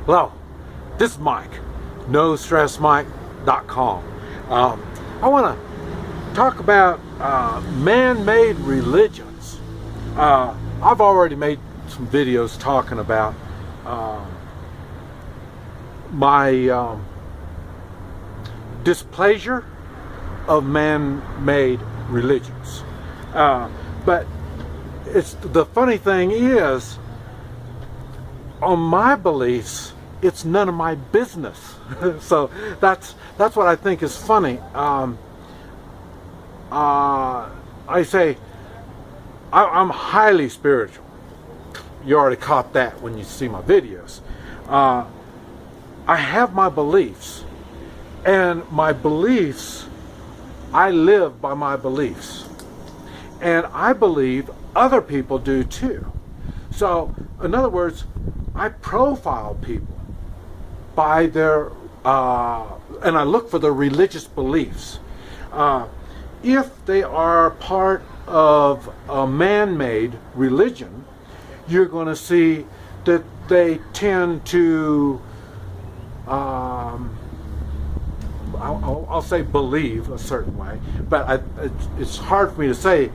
Hello, this is Mike, NoStressMike.com. I want to talk about man-made religions. I've already made some videos talking about my displeasure of man-made religions. But the funny thing is, on my beliefs, it's none of my business. So that's what I think is funny. I say I'm highly spiritual. You already caught that when you see my videos. I have my beliefs, and my beliefs, I live by my beliefs, and I believe other people do too. So in other words, I profile people by their, and I look for their religious beliefs. If they are part of a man-made religion, you're going to see that they tend to, I'll say believe a certain way, but it's hard for me to say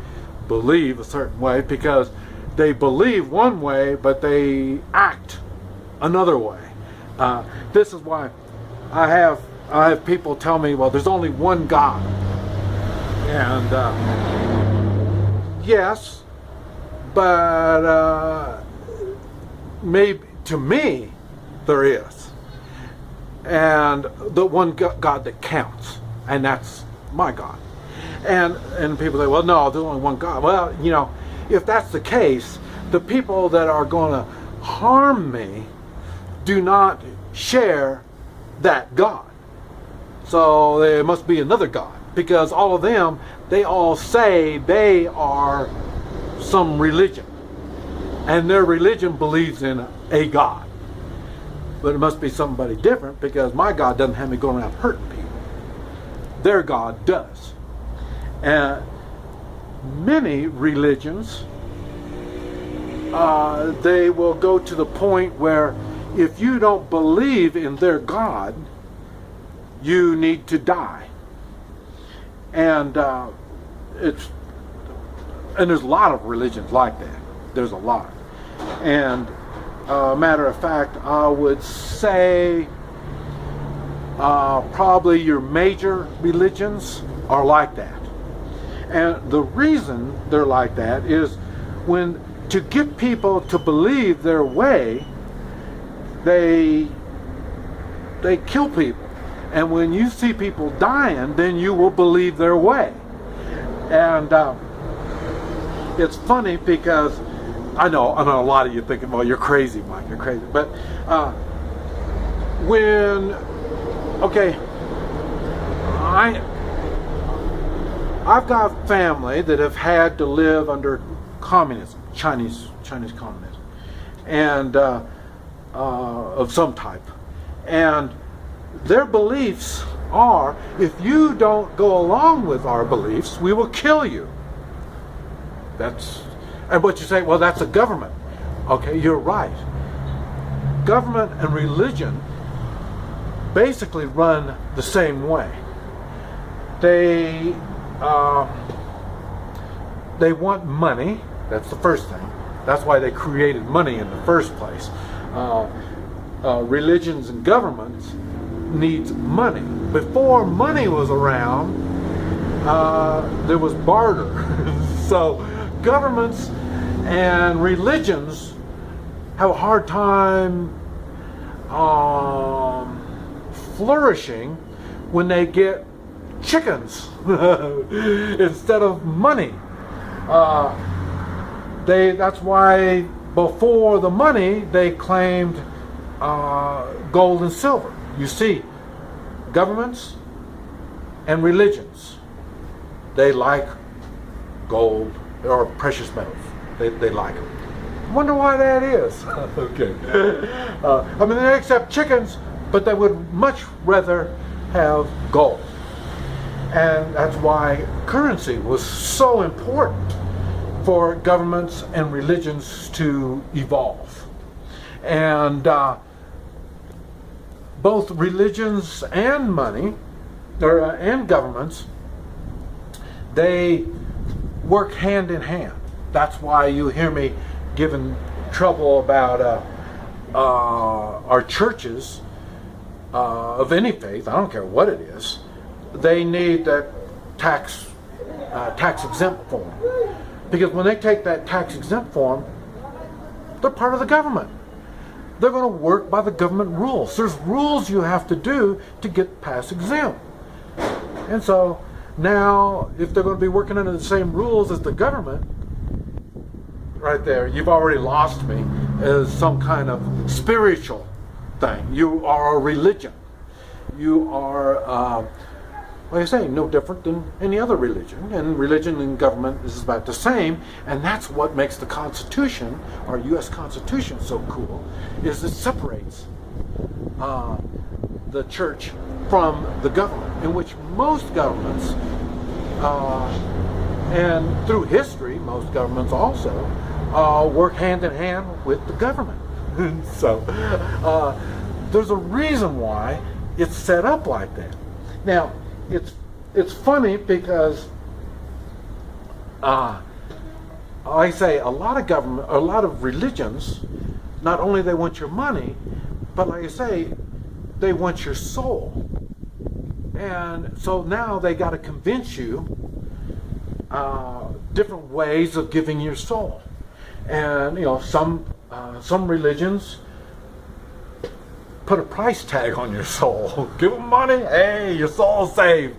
believe a certain way, because they believe one way, but they act another way. This is why I have people tell me, well, there's only one God. And yes, but maybe to me there is. And the one God that counts, and that's my God. And people say, well, no, there's only one God. Well, you know, if that's the case, the people that are going to harm me do not share that God. So there must be another God, because all of them, they all say they are some religion, and their religion believes in a God. But it must be somebody different, because my God doesn't have me going around hurting people. Their God does. And many religions, they will go to the point where if you don't believe in their God, you need to die. And there's a lot of religions like that. There's a lot. And matter of fact, I would say probably your major religions are like that. And the reason they're like that is to get people to believe their way, they kill people. And when you see people dying, then you will believe their way. And it's funny, because I know a lot of you thinking, well, you're crazy, Mike, you're crazy. But I've got family that have had to live under communism, Chinese communism, and of some type. And their beliefs are, if you don't go along with our beliefs, we will kill you. And what you say, well, that's a government. Okay, you're right. Government and religion basically run the same way. They want money. That's the first thing. That's why they created money in the first place. Religions and governments needs money. Before money was around, there was barter. So governments and religions have a hard time flourishing when they get chickens instead of money. That's why before the money they claimed gold and silver. You see, governments and religions, they like gold or precious metals. They like them. I wonder why that is. Okay. I mean, they accept chickens, but they would much rather have gold. And that's why currency was so important for governments and religions to evolve. And both religions and money, or and governments, they work hand in hand. That's why you hear me giving trouble about our churches of any faith. I don't care what it is. They need that tax exempt form, because when they take that tax exempt form, they're part of the government. They're going to work by the government rules. There's rules you have to do to get tax exempt. And so now, if they're going to be working under the same rules as the government, right there, you've already lost me as some kind of spiritual thing. You are a religion. You are, like I say, no different than any other religion. And religion and government is about the same. And that's what makes the Constitution, our U.S. Constitution, so cool, is it separates the church from the government, in which most governments, and through history, most governments also work hand in hand with the government. So there's a reason why it's set up like that. Now, it's funny because I say a lot of religions, not only they want your money, but like I say, they want your soul. And so now they got to convince you different ways of giving your soul. And you know, some religions put a price tag on your soul. Give them money, hey, your soul's saved.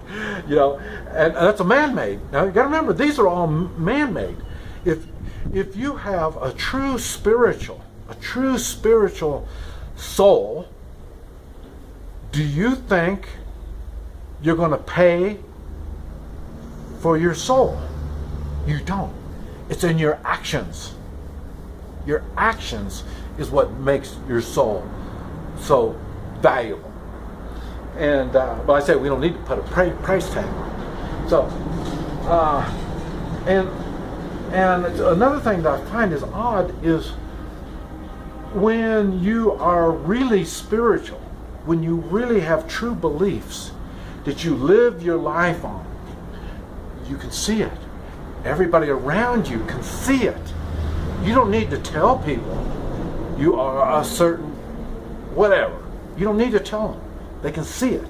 You know, and that's a man-made. Now you got to remember, these are all man-made. If you have a true spiritual soul, do you think you're going to pay for your soul? You don't. It's in your actions. Your actions is what makes your soul so valuable. And but I say we don't need to put a price tag on it. So, and another thing that I find is odd is when you are really spiritual, when you really have true beliefs that you live your life on, you can see it. Everybody around you can see it. You don't need to tell people you are a certain whatever. You don't need to tell them. They can see it.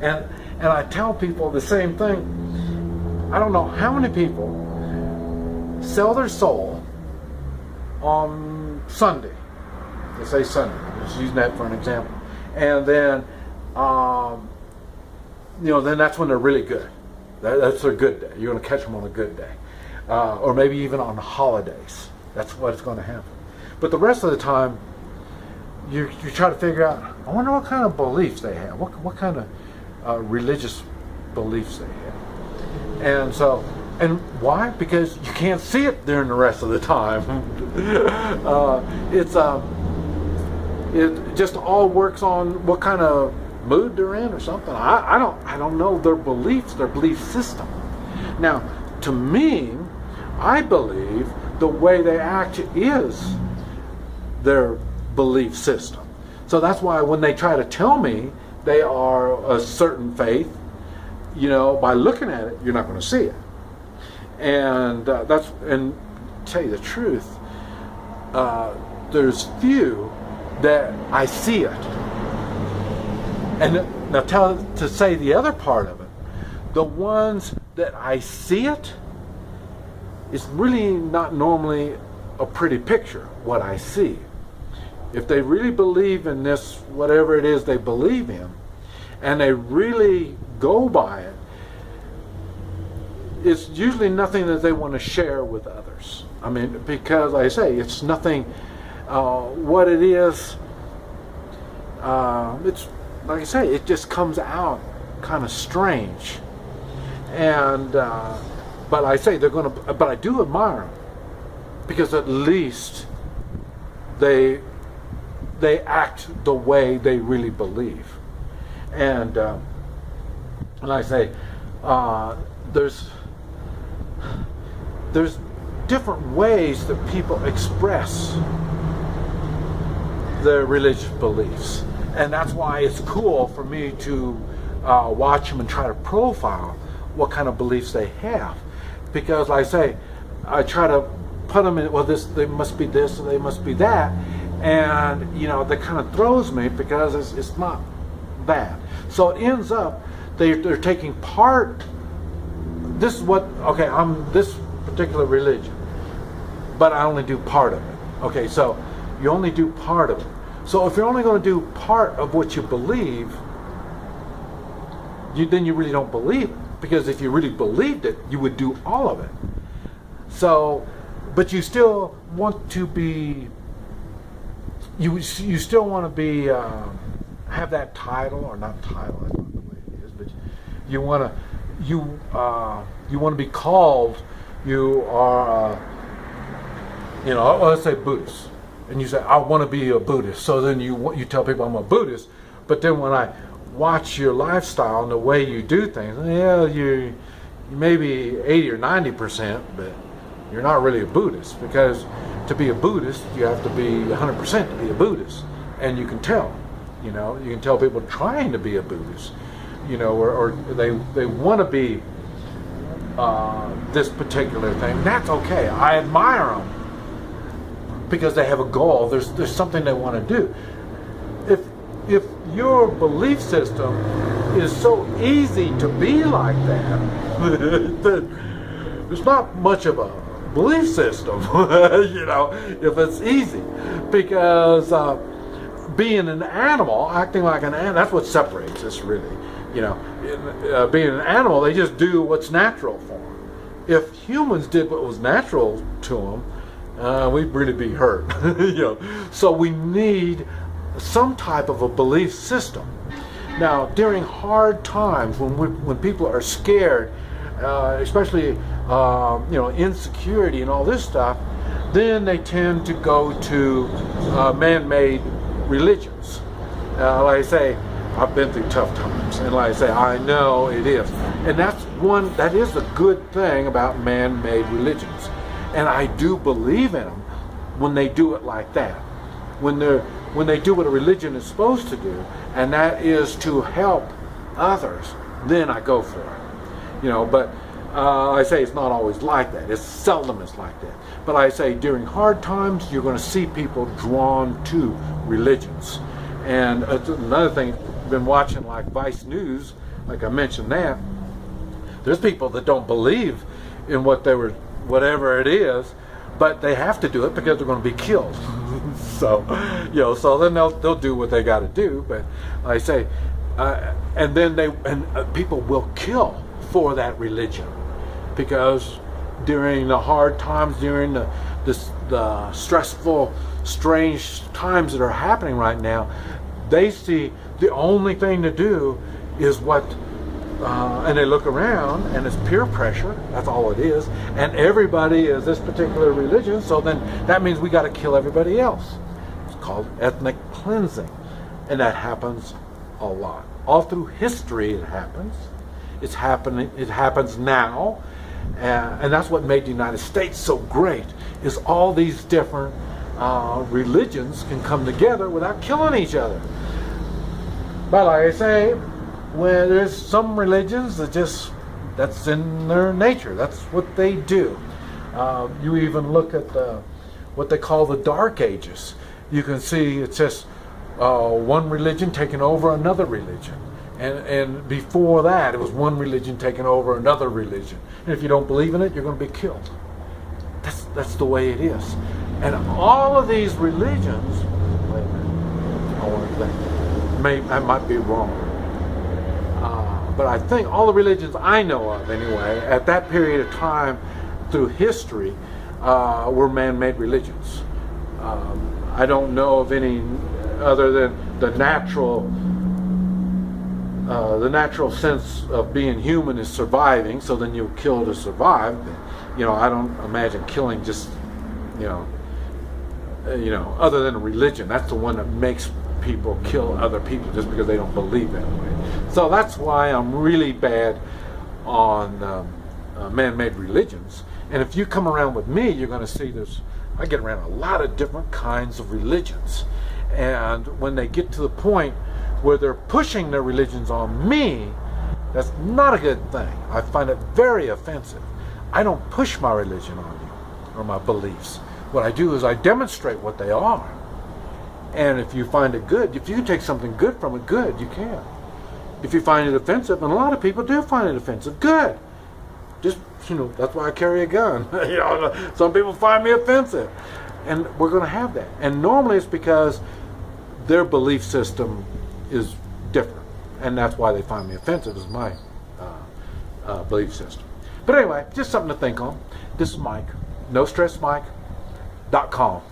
And I tell people the same thing. I don't know how many people sell their soul on Sunday. Let's say Sunday. Just using that for an example. And then, then that's when they're really good. That's their good day. You're going to catch them on a good day. Or maybe even on holidays. That's what's going to happen. But the rest of the time, you try to figure out, I wonder what kind of beliefs they have. What kind of religious beliefs they have. And so, and why? Because you can't see it during the rest of the time. It just all works on what kind of mood they're in or something. I don't know their beliefs, their belief system. Now, to me, I believe the way they act is their belief system. So that's why when they try to tell me they are a certain faith, by looking at it, you're not going to see it. And and tell you the truth, there's few that I see it. And now to say the other part of it, the ones that I see it, is really not normally a pretty picture, what I see. If they really believe in this, whatever it is they believe in, and they really go by it, it's usually nothing that they want to share with others. I mean, because like I say, it's nothing, what it is, it's, like I say, it just comes out kind of strange. And, but I say but I do admire them, because at least they act the way they really believe. And I say, there's different ways that people express their religious beliefs. And that's why it's cool for me to watch them and try to profile what kind of beliefs they have. Because like I say, I try to put them in, well, this, they must be this and they must be that. And, you know, that kind of throws me because it's not that. So it ends up, they're taking part, this is what, okay, I'm this particular religion, but I only do part of it. Okay, so you only do part of it. So if you're only going to do part of what you believe, then you really don't believe it. Because if you really believed it, you would do all of it. So, but you still want to be, you still want to be, have that title, or not title, that's not the way it is, but you want to be called, you are, you know, let's say Buddhist. And you say, I want to be a Buddhist. So then you tell people I'm a Buddhist. But then when I watch your lifestyle and the way you do things, yeah, you may be 80 or 90%, but you're not really a Buddhist. Because to be a Buddhist, you have to be 100% to be a Buddhist. And you can tell. You know, you can tell people trying to be a Buddhist, you know, or they want to be this particular thing. That's okay. I admire them. Because they have a goal, there's something they want to do. If your belief system is so easy to be like that, then there's not much of a belief system, you know, if it's easy. Because being an animal, acting like an animal, that's what separates us really. You know, being an animal, they just do what's natural for them. If humans did what was natural to them, we'd really be hurt. You know, so we need some type of a belief system. Now, during hard times, when people are scared, especially you know, insecurity and all this stuff, then they tend to go to man-made religions. Like I say, I've been through tough times, and like I say, I know it is, and that is a good thing about man-made religions. And I do believe in them when they do it like that. When they do what a religion is supposed to do, and that is to help others, then I go for it. You know, but I say it's not always like that. It's seldom it's like that. But I say during hard times, you're going to see people drawn to religions. And another thing, I've been watching like Vice News, like I mentioned that, there's people that don't believe in whatever it is, but they have to do it because they're going to be killed. So, you know, so then they'll do what they got to do. But I say, and then people will kill for that religion, because during the hard times, during the stressful, strange times that are happening right now, they see the only thing to do is what. And they look around, and it's peer pressure. That's all it is. And everybody is this particular religion, so then that means we got to kill everybody else. It's called ethnic cleansing, and that happens a lot. All through history, it happens. It's happening. It happens now, and that's what made the United States so great. Is all these different religions can come together without killing each other. But like I say, when there's some religions that's in their nature. That's what they do. You even look at what they call the Dark Ages. You can see it's just one religion taking over another religion. And before that, it was one religion taking over another religion. And if you don't believe in it, you're going to be killed. That's the way it is. And all of these religions, wait a minute, I want to think, I might be wrong. But I think all the religions I know of, anyway, at that period of time through history, were man-made religions. I don't know of any other than the natural sense of being human is surviving. So then you kill to survive. You know, I don't imagine killing just, you know, other than a religion. That's the one that makes people kill other people just because they don't believe that way. So that's why I'm really bad on man-made religions. And if you come around with me, you're going to see I get around a lot of different kinds of religions. And when they get to the point where they're pushing their religions on me, that's not a good thing. I find it very offensive. I don't push my religion on you or my beliefs. What I do is I demonstrate what they are. And if you find it good, if you can take something good from it, good, you can. If you find it offensive, and a lot of people do find it offensive, good. Just, that's why I carry a gun. Some people find me offensive. And we're going to have that. And normally it's because their belief system is different. And that's why they find me offensive, is my belief system. But anyway, just something to think on. This is Mike. NoStressMike.com.